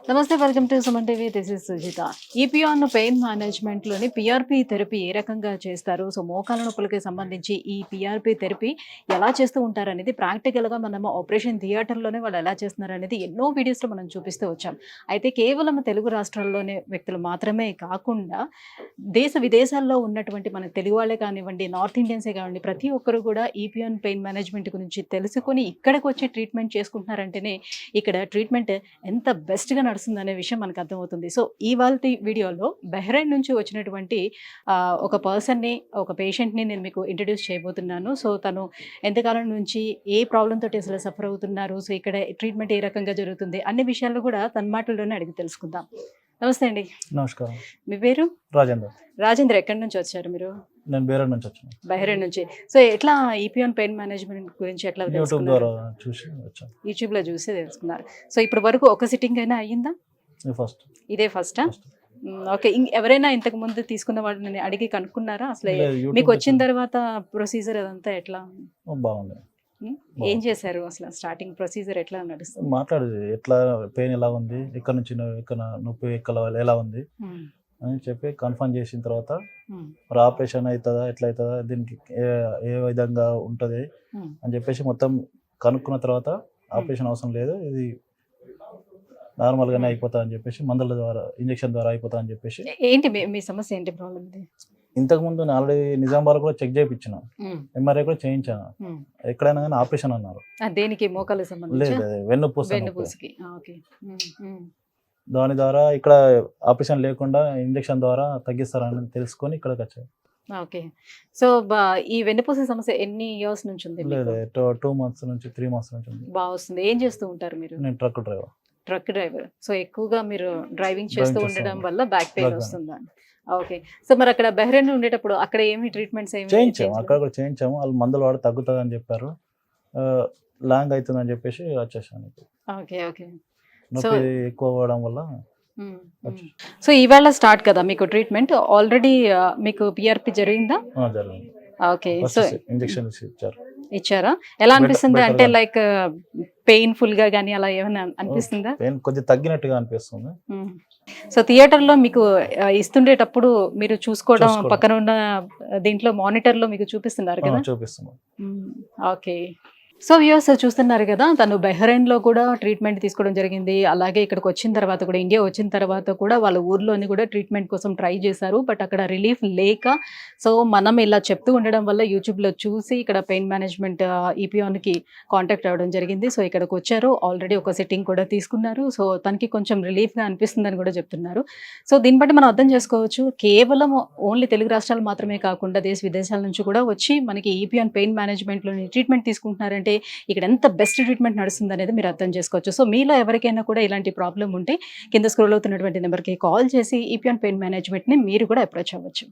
నమస్తే, welcome to Suman TV. This is Sujitha. ఈపీఆన్ pain మేనేజ్మెంట్లోని పిఆర్పి థెరపీ ఏ రకంగా చేస్తారు, సో మోకాల నొప్పులకి సంబంధించి ఈ పిఆర్పి థెరపీ ఎలా చేస్తూ ఉంటారు అనేది ప్రాక్టికల్గా మనము ఆపరేషన్ థియేటర్లోనే వాళ్ళు ఎలా చేస్తున్నారు అనేది ఎన్నో వీడియోస్లో మనం చూపిస్తూ వచ్చాం. అయితే కేవలం తెలుగు రాష్ట్రాల్లోనే వ్యక్తులు మాత్రమే కాకుండా దేశ విదేశాల్లో ఉన్నటువంటి మన తెలుగు వాళ్ళే కానివ్వండి, నార్త్ ఇండియన్సే కానివ్వండి, ప్రతి ఒక్కరు కూడా ఈపీఆన్ పెయిన్ మేనేజ్మెంట్ గురించి తెలుసుకొని ఇక్కడికి వచ్చి ట్రీట్మెంట్ చేసుకుంటున్నారంటేనే ఇక్కడ ట్రీట్మెంట్ ఎంత బెస్ట్గా నడుస్తుందనే విషయం మనకు అర్థమవుతుంది. సో ఇవాల్టి వీడియోలో బహ్రెయిన్ నుంచి వచ్చినటువంటి ఒక పర్సన్ని, ఒక పేషెంట్ని నేను మీకు ఇంట్రడ్యూస్ చేయబోతున్నాను. సో తను ఎంతకాలం నుంచి ఏ ప్రాబ్లం తోటి అసలు సఫర్ అవుతున్నారు, సో ఇక్కడ ట్రీట్మెంట్ ఏ రకంగా జరుగుతుంది అన్ని విషయాలు కూడా తన మాటల్లోనే అడిగి తెలుసుకుందాం. నమస్తే అండి. నమస్కారం. మీ పేరు? రాజేంద్ర. రాజేంద్ర, ఎక్కడి నుంచి వచ్చారు మీరు? నేను బహ్రెయిన్ నుంచి వచ్చాను. బహ్రెయిన్ నుంచి. సో ఎట్లా ఈపీఆన్ పెయిన్ మేనేజ్మెంట్ గురించి ఎట్లా యూట్యూబ్ ద్వారా చూసి వచ్చాను. యూట్యూబ్లో చూసి తెలుసుకున్నారు. సో ఇప్పటి వరకు ఒక సిట్టింగ్ అయినా అయ్యిందా? ఫస్ట్. ఇదే ఫస్టా? ఓకే. ఎవరైనా ఇంతకు ముందు తీసుకున్న వాళ్ళని అడిగి కనుక్కున్నారా అసలు? మీకు వచ్చిన తర్వాత ప్రొసీజర్ అదంతా ఎట్లా బాగుంది? ఏం చేశారు అసలు? స్టార్టింగ్ ప్రొసీజర్ ఎట్లా నడుస్తుంది? మాట్లాడేది ఎట్లా, పెయిన్ ఎలా ఉంది, ఇక్కడ నుంచి ఇక్కడ నొప్పి ఎలా ఉంది అని చెప్పి కన్ఫర్మ్ చేసిన తర్వాత మరి ఆపరేషన్ అవుతుందా, ఎట్లా అవుతుందా, దీనికి ఏ విధంగా ఉంటుంది అని చెప్పేసి మొత్తం కనుక్కున్న తర్వాత ఆపరేషన్ అవసరం లేదు, ఇది నార్మల్గానే అయిపోతా అని చెప్పేసి, మందుల ద్వారా ఇంజక్షన్ ద్వారా అయిపోతా అని చెప్పేసి. ఏంటి మీ సమస్య, ఏంటి ప్రాబ్లం? ఇంతకుముందు నేను ఆల్రెడీ నిజామాబాద్ కూడా చెక్ చేయించాను, ఎంఆర్ఐ కూడా చేయించాను. ఎక్కడైనా కానీ ఆపరేషన్ అన్నారు. దేనికి? మోకాలు సంబంధించి? లేదు, వెన్నుపూసకి. దాని ద్వారా ఇక్కడ ఆపరేషన్ లేకుండా ఇంజక్షన్ ద్వారా తగ్గిస్తారని తెలుసుకొని ఇక్కడికి వచ్చాయి. ఓకే. సో ఈ వెన్నుపూస సమస్య ఎన్ని ఇయర్స్ నుంచి ఉంది? లేదు, 2 months నుంచి 3 months నుంచి ఉంది. బాగా వస్తుంది. ఏం చేస్తూ ఉంటారు మీరు? నేను ట్రక్ డ్రైవర్. సో ఎక్కువగా మీరు డ్రైవింగ్ చేస్తూ ఉండడం వల్ల బ్యాక్ పెయిన్ వస్తుందా? ఓకే. సో మరి అక్కడ బహ్రెయిన్ ఉండేటప్పుడు అక్కడ ఏమి ట్రీట్మెంట్స్ చేయించాము, అక్కడ కూడా చేయించాము. వాళ్ళు మందులు వాడి తగ్గుతుంది అని చెప్పారు, లాంగ్ అవుతుంది అని చెప్పేసి వచ్చేసాను. Okay okay. నొప్పి ఎక్కువ అవ్వడం వల్ల. సో ఇవాళ స్టార్ట్ కదా మీకు ట్రీట్మెంట్? ఆల్రెడీ మీకు పిఆర్పి జరిగిందా? జరిగింది. ఓకే. సో ఇంజెక్షన్ ఇచ్చారా? ఎలా అనిపిస్తుంది? అంటే లైక్ పెయిన్ఫుల్ గా కానీ అలా ఏమైనా అనిపిస్తుందా? పెయిన్ కొద్దిగా తగ్గినట్టుగా అనిపిస్తుంది. సో థియేటర్ లో మీకు ఇస్తుండేటప్పుడు మీరు చూసుకోవడం, పక్కన ఉన్న దీంట్లో మానిటర్ లో మీకు చూపిస్తున్నారు కదా? చూపిస్తున్నారు. ఓకే. సో వ్యూవర్స్ చూస్తున్నారు కదా, తను బహ్రెయిన్లో కూడా ట్రీట్మెంట్ తీసుకోవడం జరిగింది. అలాగే ఇక్కడికి వచ్చిన తర్వాత కూడా, ఇండియా వచ్చిన తర్వాత కూడా వాళ్ళ ఊర్లోని కూడా ట్రీట్మెంట్ కోసం ట్రై చేశారు. బట్ అక్కడ రిలీఫ్ లేక, సో మనం ఇలా చెప్తూ ఉండడం వల్ల యూట్యూబ్లో చూసి ఇక్కడ పెయిన్ మేనేజ్మెంట్ ఈపీఆన్కి కాంటాక్ట్ అవ్వడం జరిగింది. సో ఇక్కడికి వచ్చారు, ఆల్రెడీ ఒక సిట్టింగ్ కూడా తీసుకున్నారు. సో తనకి కొంచెం రిలీఫ్గా అనిపిస్తుందని కూడా చెప్తున్నారు. సో దీన్ని బట్టి మనం అర్థం చేసుకోవచ్చు, కేవలం ఓన్లీ తెలుగు రాష్ట్రాలు మాత్రమే కాకుండా దేశ విదేశాల నుంచి కూడా వచ్చి మనకి ఈపీఆన్ పెయిన్ మేనేజ్మెంట్లోని ట్రీట్మెంట్ తీసుకుంటున్నారంటే ఇక్కడ ఎంత బెస్ట్ ట్రీట్మెంట్ నడుస్తుంది అనేది మీరు అర్థం చేసుకోవచ్చు. సో మీలో ఎవరికైనా కూడా ఇలాంటి ప్రాబ్లం ఉంటే కింద స్క్రోల్ అవుతున్నటువంటి నెంబర్కి కాల్ చేసి ఈపీఆన్ పెయిన్ మేనేజ్మెంట్ని మీరు కూడా అప్రోచ్ అవ్వచ్చు.